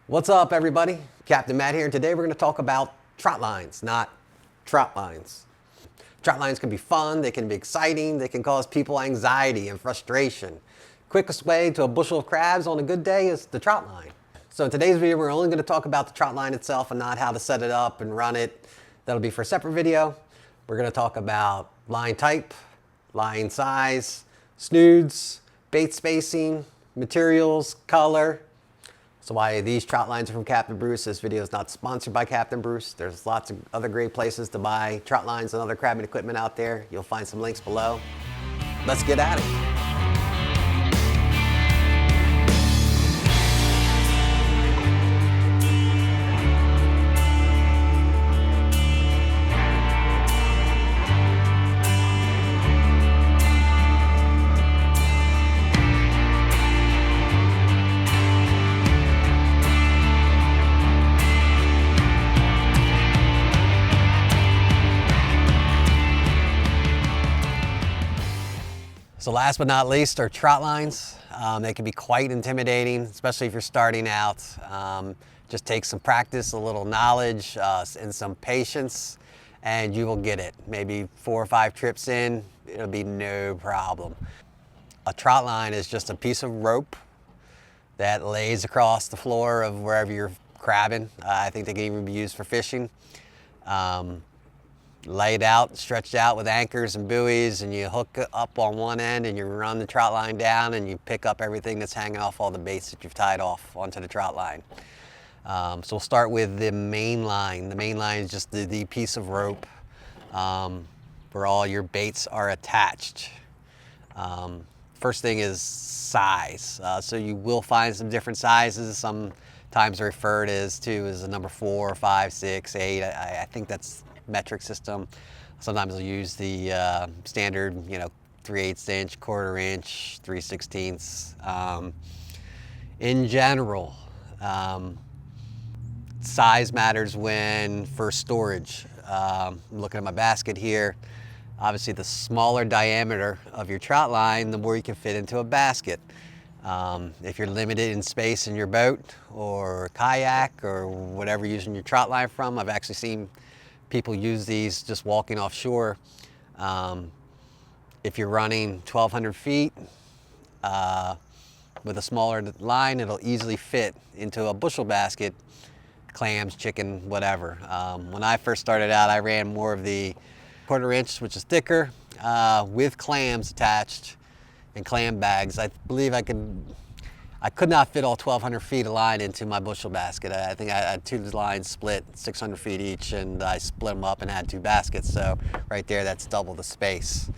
What's up, everybody? Captain Matt here, and today we're going to talk about trot lines, not trout lines. Trot lines can be fun, they can be exciting, they can cause people anxiety and frustration. Quickest way to a bushel of crabs on a good day is the trot line. So in today's video, we're only going to talk about the trot line itself and not how to set it up and run it. That'll be for a separate video. We're going to talk about line type, line size, snoods, bait spacing, materials, color. So why these trot lines are from Captain Bruce. This video is not sponsored by Captain Bruce. There's lots of other great places to buy trot lines and other crabbing equipment out there. You'll find some links below. Let's get at it. So last but not least are trot lines. They can be quite intimidating, especially if you're starting out. Just take some practice, a little knowledge, and some patience, and you will get it. Maybe 4 or 5 trips in, it'll be no problem. A trot line is just a piece of rope that lays across the floor of wherever you're crabbing. I think they can even be used for fishing. Laid out, stretched out with anchors and buoys, and you hook up on one end and you run the trot line down and you pick up everything that's hanging off all the baits that you've tied off onto the trot line. So we'll start with the main line. The main line is just the piece of rope where all your baits are attached. First thing is size. So you will find some different sizes. Sometimes referred to as a number 4, 5, 6, 8. I think that's metric system. Sometimes they'll use the standard, 3/8 inch, 1/4 inch, 3/16. In general, size matters for storage. I'm looking at my basket here. Obviously, the smaller diameter of your trot line, the more you can fit into a basket. If you're limited in space in your boat or kayak or whatever you're using your trot line from, I've actually seen people use these just walking offshore. If you're running 1,200 feet with a smaller line, it'll easily fit into a bushel basket, clams, chicken, whatever. When I first started out, I ran more of the 1/4 inch, which is thicker, with clams attached and clam bags. I believe I could not fit all 1,200 feet of line into my bushel basket. I think I had 2 lines split 600 feet each, and I split them up and had 2 baskets. So right there, that's double the space.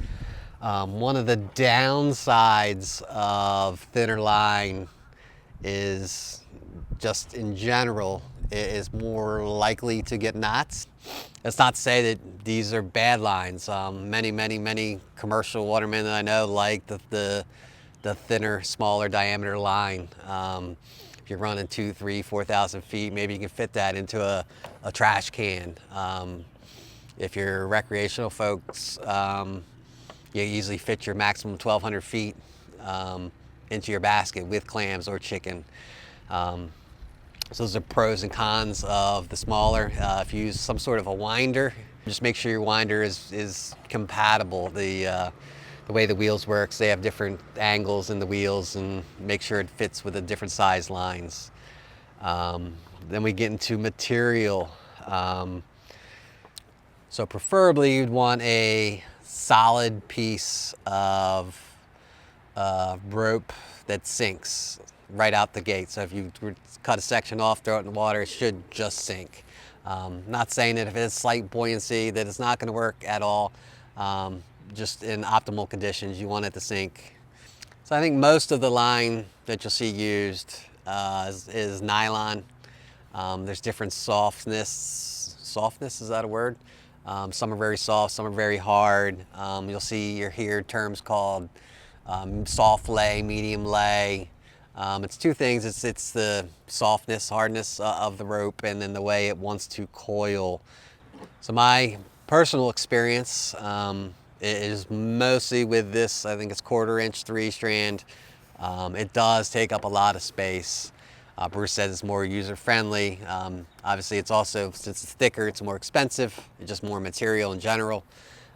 One of the downsides of thinner line is just in general, it is more likely to get knots. That's not to say that these are bad lines. Many commercial watermen that I know like the thinner, smaller diameter line. If you're running 2,000, 3,000, 4,000 feet, maybe you can fit that into a trash can. If you're recreational folks, you easily fit your maximum 1,200 feet into your basket with clams or chicken. So those are pros and cons of the smaller. If you use some sort of a winder, just make sure your winder is compatible. The way the wheels works, they have different angles in the wheels, and make sure it fits with the different size lines. Then we get into material. So preferably you'd want a solid piece of rope that sinks right out the gate. So if you cut a section off, throw it in the water, it should just sink. Not saying that if it has slight buoyancy that it's not going to work at all. Just in optimal conditions, you want it to sink. So I think most of the line that you'll see used is nylon. There's different softness. Softness, is that a word? Some are very soft, some are very hard. You'll hear terms called soft lay, medium lay. It's 2 things. It's the softness, hardness of the rope, and then the way it wants to coil. So my personal experience is mostly with this. I think it's 1/4 inch 3-strand. It does take up a lot of space. Bruce says it's more user-friendly. Obviously, it's also, since it's thicker, it's more expensive. It's just more material in general.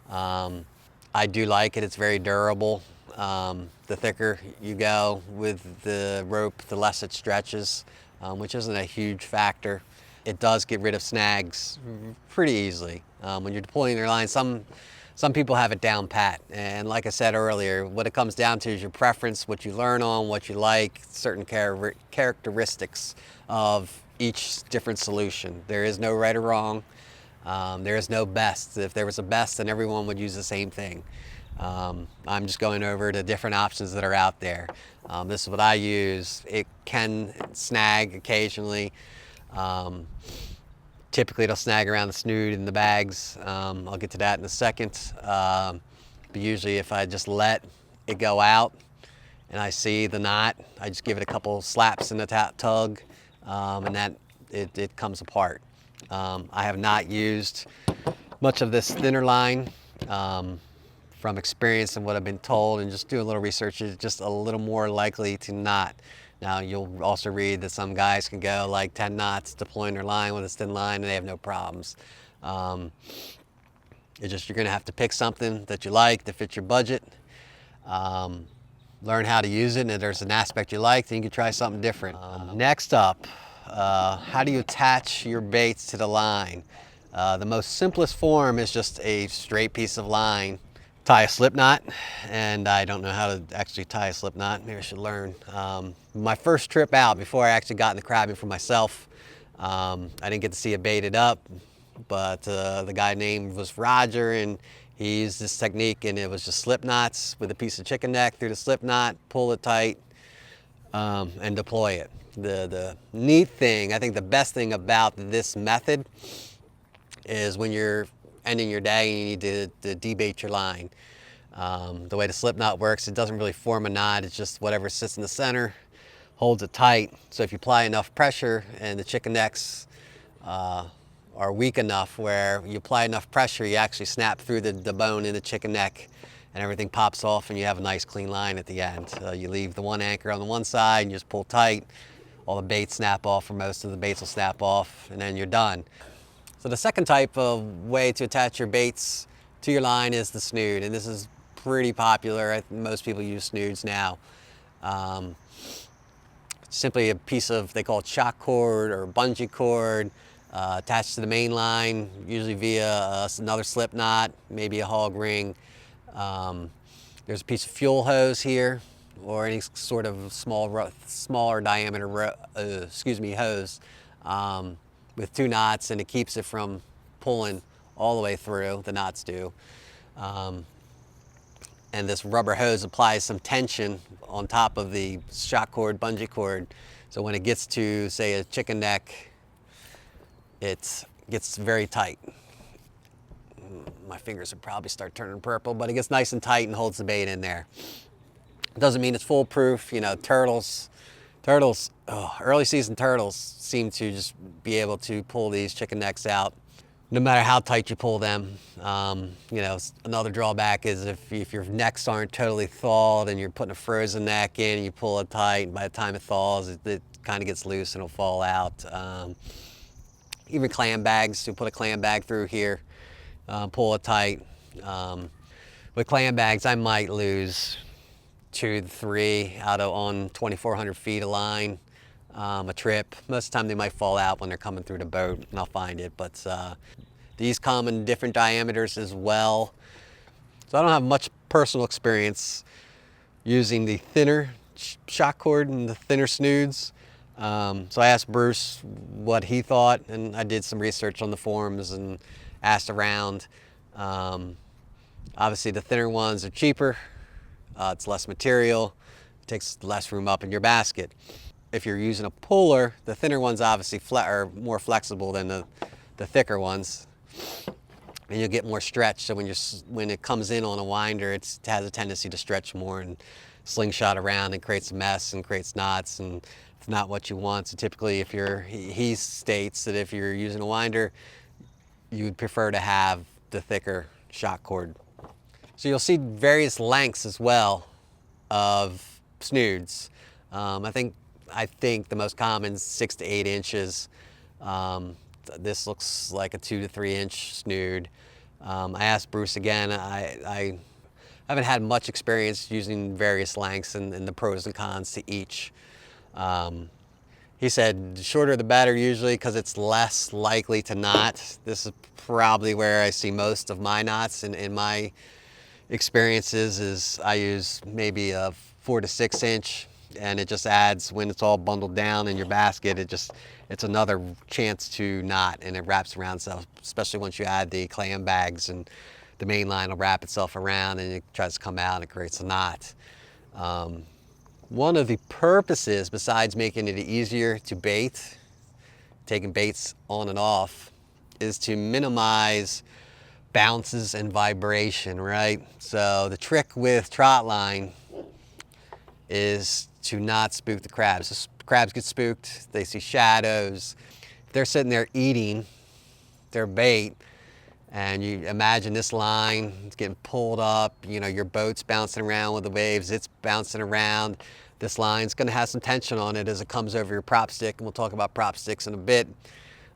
I do like it. It's very durable. The thicker you go with the rope, the less it stretches, which isn't a huge factor. It does get rid of snags pretty easily. When you're deploying your line, some people have it down pat. And like I said earlier, what it comes down to is your preference, what you learn on, what you like, certain characteristics of each different solution. There is no right or wrong. There is no best. If there was a best, then everyone would use the same thing. I'm just going over the different options that are out there. This is what I use. It can snag occasionally. Typically it'll snag around the snood in the bags. I'll get to that in a second. But usually if I just let it go out and I see the knot, I just give it a couple slaps in the tug, and that it comes apart. I have not used much of this thinner line. From experience and what I've been told and just doing a little research, it's just a little more likely to knot. Now you'll also read that some guys can go like 10 knots deploying their line with a thin line and they have no problems. It's just you're gonna have to pick something that you like, that fits your budget, learn how to use it, and if there's an aspect you like, then you can try something different. Next up, how do you attach your baits to the line? The most simplest form is just a straight piece of line. Tie a slip knot, and I don't know how to actually tie a slip knot. Maybe I should learn. My first trip out, before I actually got into crabbing for myself, I didn't get to see it baited up, but the guy named was Roger, and he used this technique, and it was just slip knots with a piece of chicken neck through the slip knot, pull it tight, and deploy it. The neat thing, I think the best thing about this method is when you're ending your day and you need to debait your line. The way the slip knot works, it doesn't really form a knot. It's just whatever sits in the center holds it tight. So if you apply enough pressure and the chicken necks are weak enough where you apply enough pressure, you actually snap through the bone in the chicken neck and everything pops off and you have a nice clean line at the end. You leave the one anchor on the one side and you just pull tight. All the baits snap off, or most of the baits will snap off, and then you're done. So the second type of way to attach your baits to your line is the snood, and this is pretty popular. Most people use snoods now. Simply a piece of, they call it shock cord or bungee cord, attached to the main line, usually via another slip knot, maybe a hog ring. There's a piece of fuel hose here, or any sort of smaller diameter hose. With 2 knots, and it keeps it from pulling all the way through, the knots do. And this rubber hose applies some tension on top of the shock cord, bungee cord. So when it gets to, say, a chicken neck, it gets very tight. My fingers would probably start turning purple, but it gets nice and tight and holds the bait in there. It doesn't mean it's foolproof. You know, turtles, early season turtles seem to just be able to pull these chicken necks out no matter how tight you pull them. You know, another drawback is if your necks aren't totally thawed and you're putting a frozen neck in and you pull it tight, and by the time it thaws, it kind of gets loose and it'll fall out. Even clam bags, you put a clam bag through here, pull it tight. With clam bags, I might lose 2 to 3 out of on 2,400 feet of line a trip. Most of the time they might fall out when they're coming through the boat, and I'll find it. But these come in different diameters as well. So I don't have much personal experience using the thinner shock cord and the thinner snoods. So I asked Bruce what he thought, and I did some research on the forums and asked around. Obviously the thinner ones are cheaper. It's less material, it takes less room up in your basket. If you're using a puller, the thinner ones obviously are more flexible than the thicker ones, and you'll get more stretch. So when it comes in on a winder, it has a tendency to stretch more and slingshot around and creates a mess and creates knots, and it's not what you want. So typically, he states that if you're using a winder, you would prefer to have the thicker shock cord. So you'll see various lengths as well of snoods. I think I think the most common is 6 to 8 inches. This looks like a 2 to 3 inch snood. I asked Bruce again. I haven't had much experience using various lengths and the pros and cons to each. He said the shorter the better usually because it's less likely to knot. This is probably where I see most of my knots in my experiences. Is I use maybe a 4 to 6 inch, and it just adds when it's all bundled down in your basket. It's another chance to knot, and it wraps around itself, especially once you add the clam bags, and the main line will wrap itself around and it tries to come out and it creates a knot. One of the purposes, besides making it easier to bait, taking baits on and off, is to minimize bounces and vibration, right? So the trick with Trotline is to not spook the crabs. The crabs get spooked, they see shadows. If they're sitting there eating their bait, and you imagine this line, it's getting pulled up, you know, your boat's bouncing around with the waves, it's bouncing around. This line's gonna have some tension on it as it comes over your prop stick, and we'll talk about prop sticks in a bit.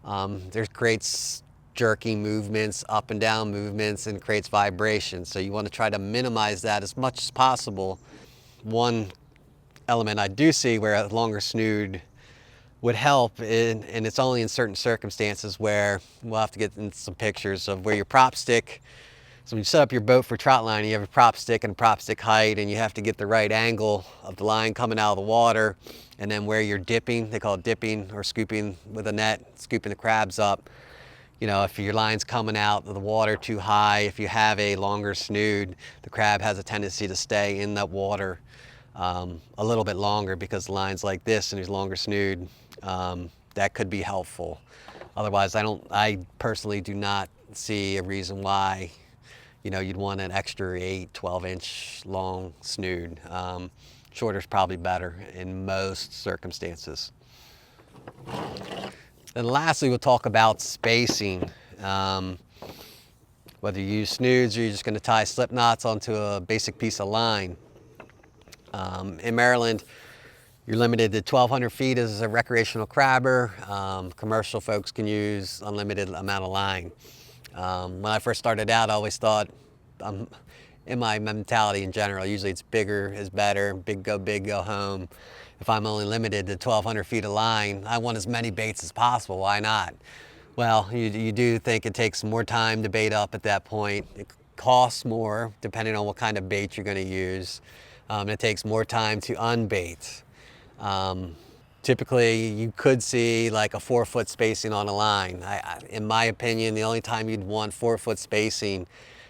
There creates jerking movements, up and down movements, and creates vibration. So you wanna try to minimize that as much as possible. One element I do see where a longer snood would help, and it's only in certain circumstances where we'll have to get in some pictures of where your prop stick, so when you set up your boat for Trotline, you have a prop stick and prop stick height, and you have to get the right angle of the line coming out of the water, and then where you're dipping, they call it dipping or scooping with a net, scooping the crabs up. You know, if your line's coming out of the water too high, if you have a longer snood, the crab has a tendency to stay in that water a little bit longer, because lines like this and these longer snood, that could be helpful. Otherwise, I personally do not see a reason why, you know, you'd want an extra 8, 12 inch long snood. Shorter is probably better in most circumstances. And lastly, we'll talk about spacing. Whether you use snoods or you're just going to tie slip knots onto a basic piece of line. In Maryland, you're limited to 1,200 feet as a recreational crabber. Commercial folks can use unlimited amount of line. When I first started out, I always thought, in my mentality in general, usually it's bigger is better, big, go home. If I'm only limited to 1,200 feet of line, I want as many baits as possible, why not? Well, you do think it takes more time to bait up at that point. It costs more, depending on what kind of bait you're gonna use. It takes more time to unbait. Typically, you could see like a 4-foot spacing on a line. In my opinion, the only time you'd want 4-foot spacing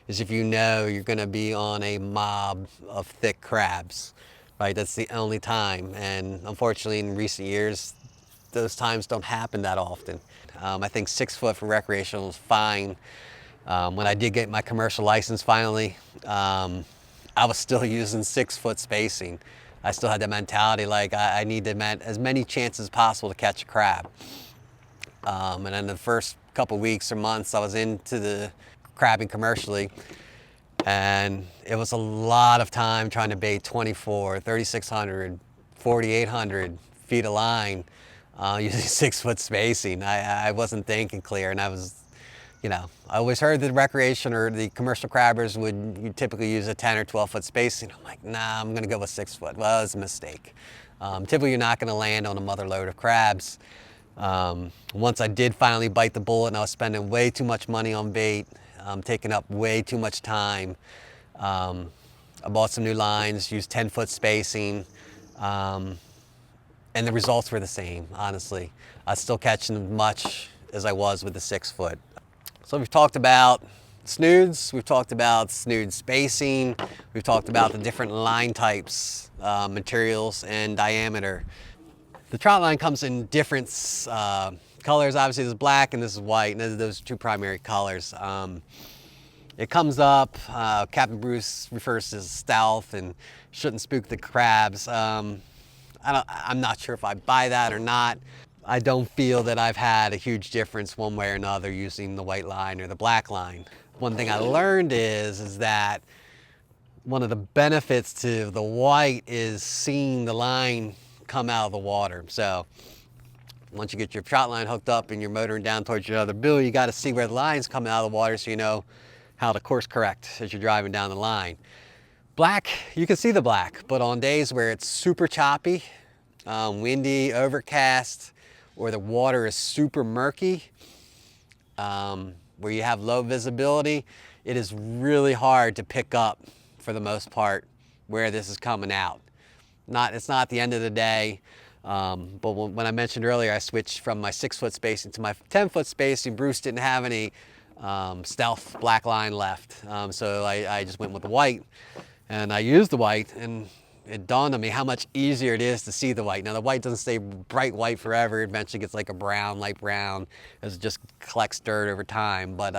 is if you know you're gonna be on a mob of thick crabs, right? That's the only time. And unfortunately, in recent years, those times don't happen that often. I think 6 foot for recreational is fine. When I did get my commercial license finally, I was still using 6 foot spacing. I still had that mentality like I need to as many chances as possible to catch a crab. And in the first couple weeks or months I was into the crabbing commercially, and it was a lot of time trying to bait 24, 3,600, 4,800 feet of line using 6 foot spacing. I wasn't thinking clear, and I was, you know, I always heard the recreation or the commercial crabbers would typically use a 10 or 12 foot spacing. I'm like, nah, I'm gonna go with 6 foot. Well, it's a mistake. Typically, you're not gonna land on a mother load of crabs. Once I did finally bite the bullet and I was spending way too much money on bait, taking up way too much time, I bought some new lines, used 10 foot spacing, and the results were the same, honestly. I was still catching as much as I was with the 6 foot. So we've talked about snoods, we've talked about snood spacing, we've talked about the different line types, materials, and diameter. The Trotline comes in different colors. Obviously, this is black and this is white, and those are two primary colors. It comes up, Captain Bruce refers to as stealth and shouldn't spook the crabs. I'm not sure if I buy that or not. I don't feel that I've had a huge difference one way or another using the white line or the black line. One thing I learned is that one of the benefits to the white is seeing the line come out of the water. So once you get your trot line hooked up and you're motoring down towards your other buoy, you got to see where the line's coming out of the water so you know how to course correct as you're driving down the line. Black, you can see the black, but on days where it's super choppy, windy, overcast, or the water is super murky, where you have low visibility, it is really hard to pick up, for the most part, where this is coming out. It's not the end of the day, but when I mentioned earlier, I switched from my 6-foot spacing to my 10-foot spacing. Bruce didn't have any stealth black line left, so I just went with the white, and I used the white, and it dawned on me how much easier it is to see the white. Now the white doesn't stay bright white forever. It eventually gets like a brown, light brown, as it just collects dirt over time. But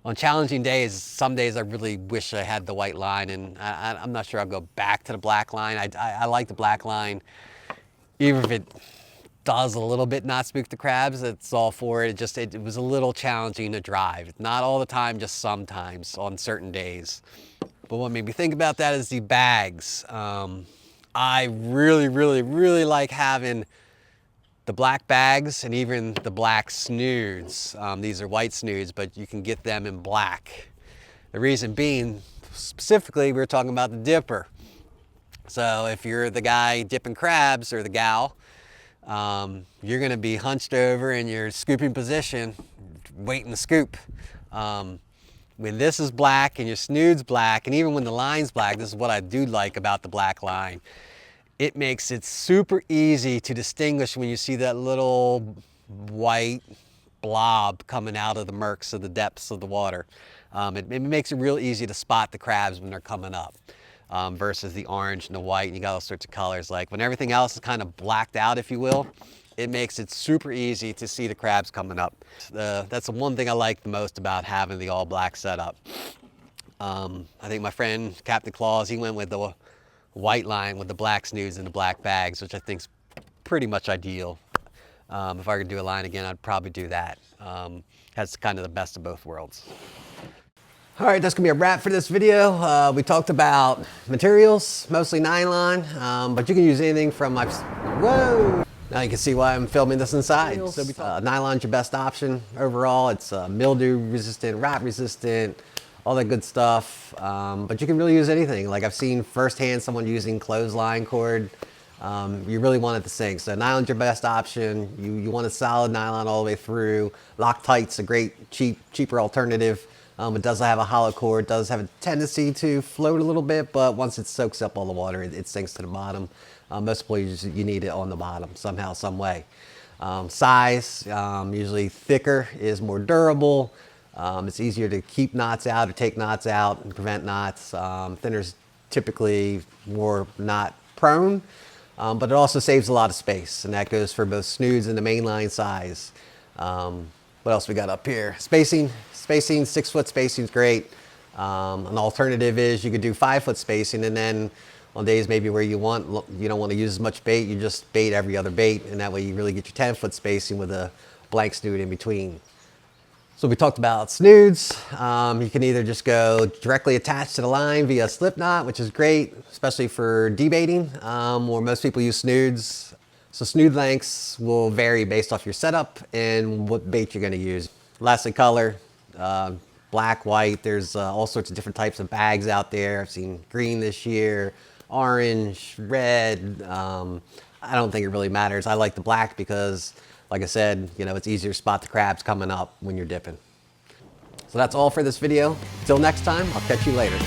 on challenging days, some days I really wish I had the white line, and I'm not sure I'll go back to the black line. I like the black line, even if it does a little bit not spook the crabs. It's all for it. It was a little challenging to drive. Not all the time, just sometimes on certain days. But what made me think about that is the bags. I really, really, really like having the black bags and even the black snoods. These are white snoods, but you can get them in black. The reason being, specifically, we were talking about the dipper. So if you're the guy dipping crabs, or the gal, you're gonna be hunched over in your scooping position, waiting to scoop. When this is black and your snood's black, and even when the line's black, this is what I do like about the black line. It makes it super easy to distinguish when you see that little white blob coming out of the murks of the depths of the water. It makes it real easy to spot the crabs when they're coming up, versus the orange and the white, and you got all sorts of colors. Like when everything else is kind of blacked out, if you will, it makes it super easy to see the crabs coming up. That's the one thing I like the most about having the all black setup. I think my friend Captain Claus, he went with the white line with the black snoods and the black bags, which I think is pretty much ideal. If I could do a line again, I'd probably do that. Has kind of the best of both worlds. All right, that's gonna be a wrap for this video. We talked about materials, mostly nylon, but you can use anything from my, whoa! Now you can see why I'm filming this inside. Nylon's your best option overall. It's mildew resistant, rot resistant, all that good stuff. But you can really use anything. Like I've seen firsthand someone using clothesline cord. You really want it to sink. So nylon's your best option. You want a solid nylon all the way through. Loctite's a great, cheaper alternative. It does have a hollow core. It does have a tendency to float a little bit, but once it soaks up all the water, it sinks to the bottom. Most places you need it on the bottom somehow, some way. Size, usually thicker is more durable. It's easier to keep knots out or take knots out and prevent knots. Thinner's typically more knot prone, but it also saves a lot of space, and that goes for both snoods and the mainline size. What else we got up here? Spacing, 6-foot spacing is great. An alternative is you could do 5-foot spacing, and then on days maybe where you don't want to use as much bait, you just bait every other bait, and that way you really get your 10-foot spacing with a blank snood in between. So we talked about snoods. You can either just go directly attached to the line via slip knot, which is great, especially for debaiting, or most people use snoods. So snood lengths will vary based off your setup and what bait you're going to use. Lastly, color, black, white. There's all sorts of different types of bags out there. I've seen green this year, orange, red. I don't think it really matters. I like the black because, like I said, it's easier to spot the crabs coming up when you're dipping. So that's all for this video. Till next time, I'll catch you later.